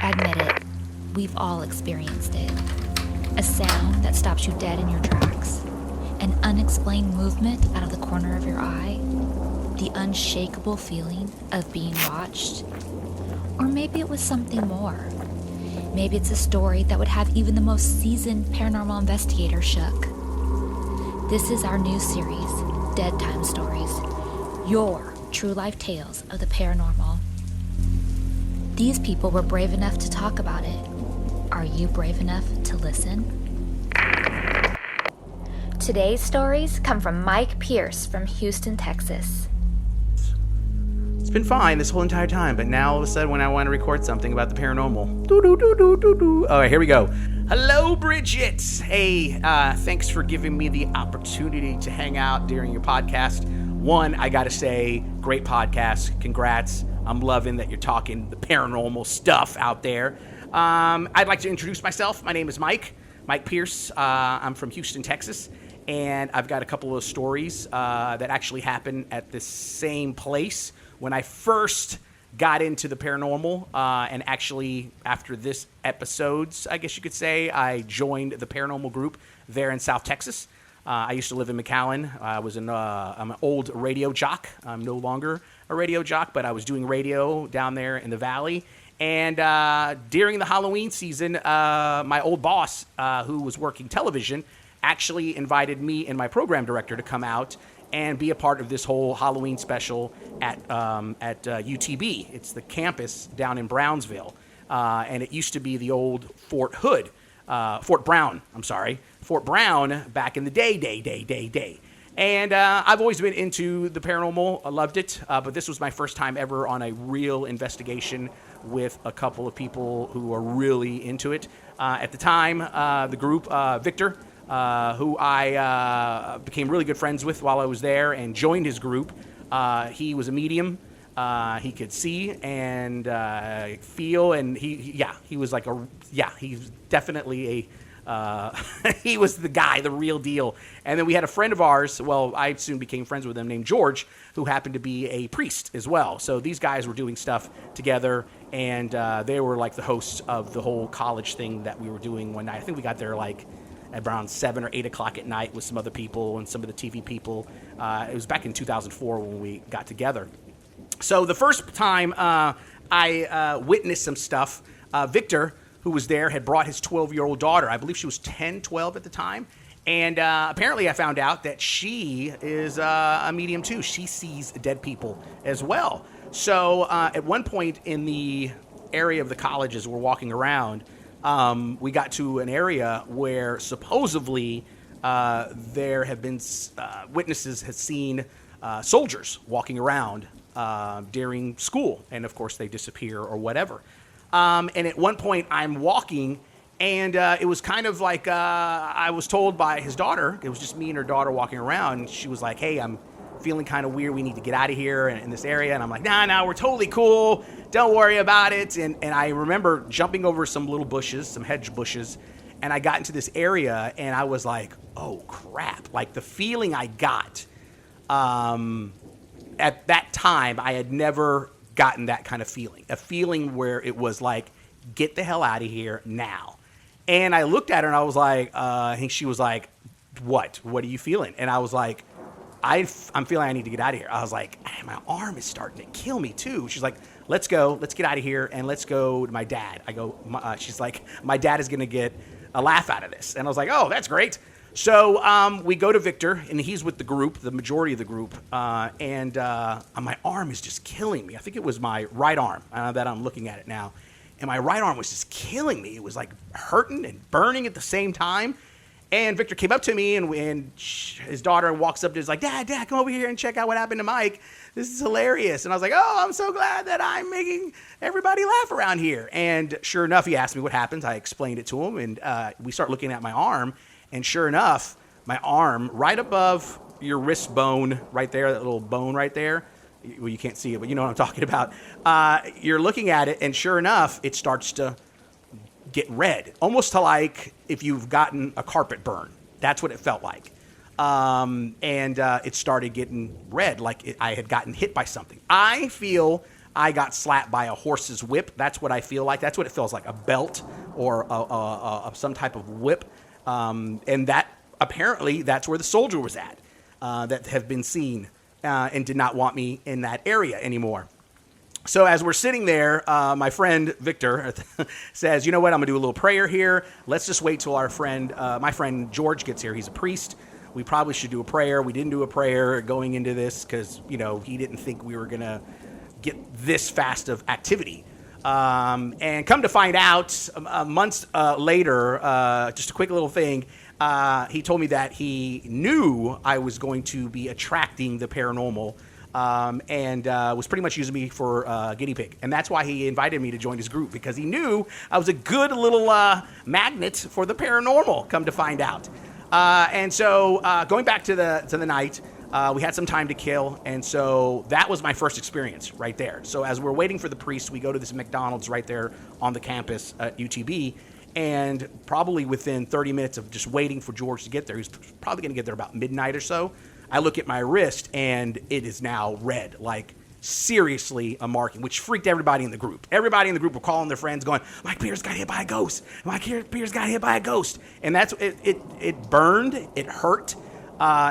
Admit it, we've all experienced it. A sound that stops you dead in your tracks. An unexplained movement out of the corner of your eye. The unshakable feeling of being watched. Or maybe it was something more. Maybe it's a story that would have even the most seasoned paranormal investigator shook. This is our new series, Dead Time Stories, your true life tales of the paranormal. These people were brave enough to talk about it. Are you brave enough to listen? Today's stories come from Mike Pierce from Houston, Texas. It's been fine this whole entire time, but now all of a sudden when I want to record something about the paranormal, do. All right, here we go. Hello, Bridget. Hey, thanks for giving me the opportunity to hang out during your podcast. One, I got to say, great podcast. Congrats. I'm loving that you're talking the paranormal stuff out there. I'd like to introduce myself. My name is Mike Pierce. I'm from Houston, Texas, and I've got a couple of stories that actually happened at the same place when I first got into the paranormal, and actually after this episodes, I guess you could say, I joined the paranormal group there in South Texas. I used to live in McAllen. I'm an old radio jock. I'm no longer a radio jock, but I was doing radio down there in the valley. And during the Halloween season, my old boss, who was working television, actually invited me and my program director to come out and be a part of this whole Halloween special at UTB. It's the campus down in Brownsville. And it used to be the old Fort Brown back in the day. And I've always been into the paranormal. I loved it. But this was my first time ever on a real investigation with a couple of people who are really into it. At the time, the group, Victor, who I became really good friends with while I was there and joined his group. He was a medium. He could see and feel, and he's definitely he was the guy, the real deal. And then we had a friend of ours, well, I soon became friends with him, named George, who happened to be a priest as well. So these guys were doing stuff together, and they were like the hosts of the whole college thing that we were doing one night. I think we got there like at around 7 or 8 o'clock at night with some other people and some of the TV people. It was back in 2004 when we got together. So the first time I witnessed some stuff, Victor, who was there, had brought his 12-year-old daughter. I believe she was 10, 12 at the time. And apparently I found out that she is a medium too. She sees dead people as well. So at one point in the area of the colleges we're walking around, we got to an area where supposedly there have been witnesses had seen soldiers walking around during school. And, of course, they disappear or whatever. And at one point I'm walking, and it was kind of like I was told by his daughter. It was just me and her daughter walking around. And she was like, hey, I'm feeling kind of weird. We need to get out of here in this area. And I'm like, nah, we're totally cool. Don't worry about it. And I remember jumping over some little bushes, some hedge bushes, and I got into this area, and I was like, oh, crap. Like, the feeling I got at that time, I had never gotten that kind of feeling. A feeling where it was like, get the hell out of here now. And I looked at her, and I was like, I think she was like, what? What are you feeling? And I was like, I'm feeling I need to get out of here. I was like, my arm is starting to kill me too. She's like, let's go. Let's get out of here, and let's go to my dad. I go, she's like, my dad is going to get a laugh out of this. And I was like, oh, that's great. So we go to Victor, and he's with the group, the majority of the group, and my arm is just killing me. I think it was my right arm that I'm looking at it now. And my right arm was just killing me. It was like hurting and burning at the same time. And Victor came up to me, and his daughter walks up to us like, Dad, come over here and check out what happened to Mike. This is hilarious. And I was like, oh, I'm so glad that I'm making everybody laugh around here. And sure enough, he asked me what happened. I explained it to him, and we start looking at my arm. And sure enough, my arm right above your wrist bone right there, that little bone right there, well, you can't see it, but you know what I'm talking about. You're looking at it, and sure enough, it starts to get red, almost to like if you've gotten a carpet burn. That's what it felt like. And it started getting red, like I had gotten hit by something. I feel I got slapped by a horse's whip. That's what I feel like. That's what it feels like, a belt or some type of whip. And that apparently that's where the soldier was at that have been seen and did not want me in that area anymore. So as we're sitting there, my friend Victor says, you know what, I'm going to do a little prayer here. Let's just wait till my friend George gets here. He's a priest. We probably should do a prayer. We didn't do a prayer going into this because, he didn't think we were going to get this fast of activity. And come to find out, months later, just a quick little thing, he told me that he knew I was going to be attracting the paranormal and was pretty much using me for guinea pig. And that's why he invited me to join his group, because he knew I was a good little magnet for the paranormal, come to find out. And so going back to the night, we had some time to kill, and so that was my first experience right there. So as we're waiting for the priest, we go to this McDonald's right there on the campus at UTB, and probably within 30 minutes of just waiting for George to get there, he's probably going to get there about midnight or so, I look at my wrist, and it is now red, like seriously a marking, which freaked everybody in the group. Everybody in the group were calling their friends going, Mike Pierce got hit by a ghost. Mike Pierce got hit by a ghost. And that's it burned. It hurt.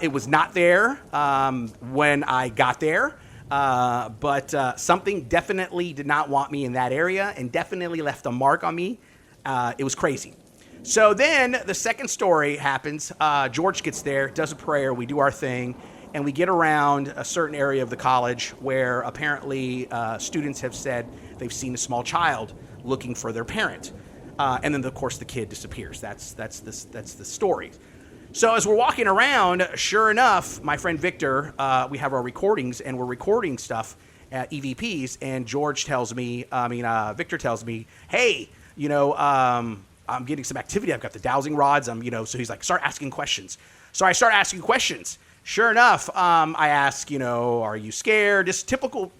It was not there when I got there. But something definitely did not want me in that area and definitely left a mark on me. It was crazy. So then the second story happens. George gets there, does a prayer. We do our thing. And we get around a certain area of the college where apparently students have said they've seen a small child looking for their parent. And then, of course, the kid disappears. That's the story. So as we're walking around, sure enough, my friend Victor, we have our recordings, and we're recording stuff at EVPs. And Victor tells me, hey, I'm getting some activity. I've got the dowsing rods. So he's like, start asking questions. So I start asking questions. Sure enough, I ask, are you scared? Just typical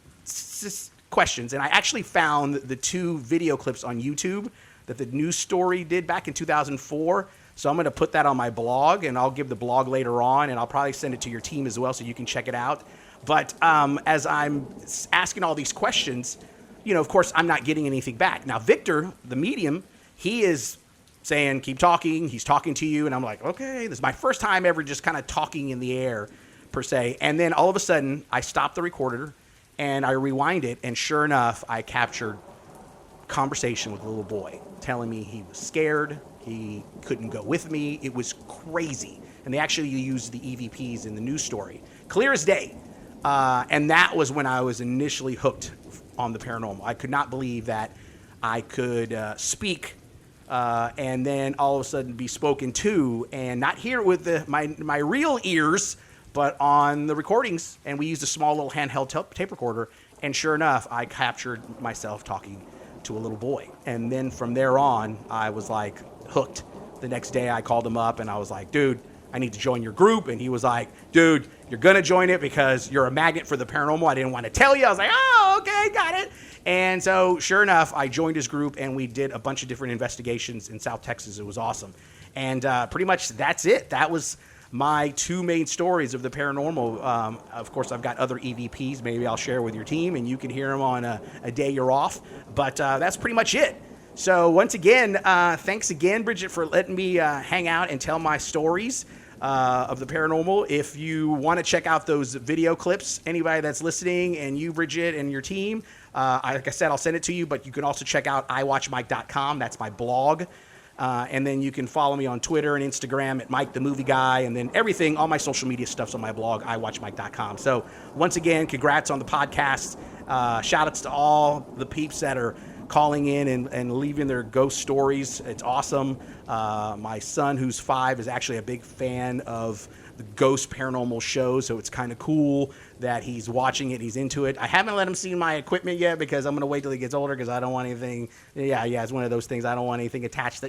questions. And I actually found the 2 video clips on YouTube that the news story did back in 2004. So I'm going to put that on my blog, and I'll give the blog later on, and I'll probably send it to your team as well so you can check it out. But as I'm asking all these questions, of course, I'm not getting anything back. Now, Victor, the medium, he is saying, keep talking. He's talking to you. And I'm like, okay, this is my first time ever just kind of talking in the air, per se. And then all of a sudden, I stop the recorder, and I rewind it. And sure enough, I captured conversation with a little boy telling me he was scared. He couldn't go with me. It was crazy. And they actually used the EVPs in the news story. Clear as day. And that was when I was initially hooked on the paranormal. I could not believe that I could speak and then all of a sudden be spoken to, and not hear it with my real ears, but on the recordings. And we used a small little handheld tape recorder. And sure enough, I captured myself talking to a little boy. And then from there on, I was like hooked. The next day I called him up and I was like, dude, I need to join your group. And he was like, dude, you're going to join it because you're a magnet for the paranormal. I didn't want to tell you. I was like, oh, okay, got it. And so sure enough, I joined his group and we did a bunch of different investigations in South Texas. It was awesome. And pretty much that's it. That was my 2 main stories of the paranormal. Of course, I've got other EVPs. Maybe I'll share with your team and you can hear them on a day you're off. But that's pretty much it. So once again, thanks again, Bridget, for letting me hang out and tell my stories of the paranormal. If you want to check out those video clips, anybody that's listening, and you, Bridget, and your team, like I said, I'll send it to you, but you can also check out iwatchmike.com. That's my blog. And then you can follow me on Twitter and Instagram at Mike the Movie Guy, and then everything, all my social media stuff's on my blog, iwatchmike.com. So once again, congrats on the podcast. Shout outs to all the peeps that are calling in and leaving their ghost stories. It's awesome. My son, who's 5, is actually a big fan of the ghost paranormal shows, so it's kind of cool that he's watching it. He's into it. I haven't let him see my equipment yet because I'm going to wait till he gets older because I don't want anything. Yeah, it's one of those things. I don't want anything attached.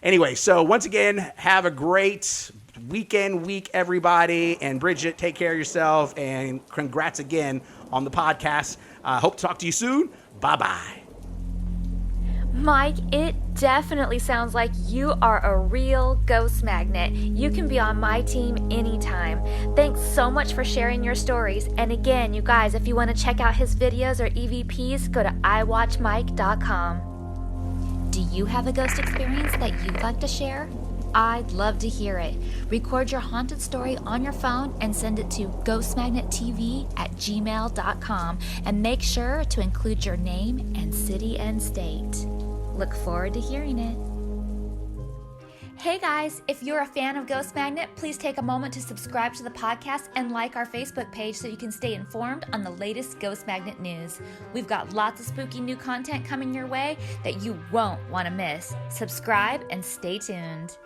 Anyway, so once again, have a great week, everybody. And Bridget, take care of yourself. And congrats again on the podcast. Hope to talk to you soon. Bye-bye. Mike, it definitely sounds like you are a real ghost magnet. You can be on my team anytime. Thanks so much for sharing your stories. And again, you guys, if you want to check out his videos or EVPs, go to iwatchmike.com. Do you have a ghost experience that you'd like to share? I'd love to hear it. Record your haunted story on your phone and send it to GhostMagnetTV@gmail.com and make sure to include your name and city and state. Look forward to hearing it. Hey guys, if you're a fan of Ghost Magnet, please take a moment to subscribe to the podcast and like our Facebook page so you can stay informed on the latest Ghost Magnet news. We've got lots of spooky new content coming your way that you won't want to miss. Subscribe and stay tuned.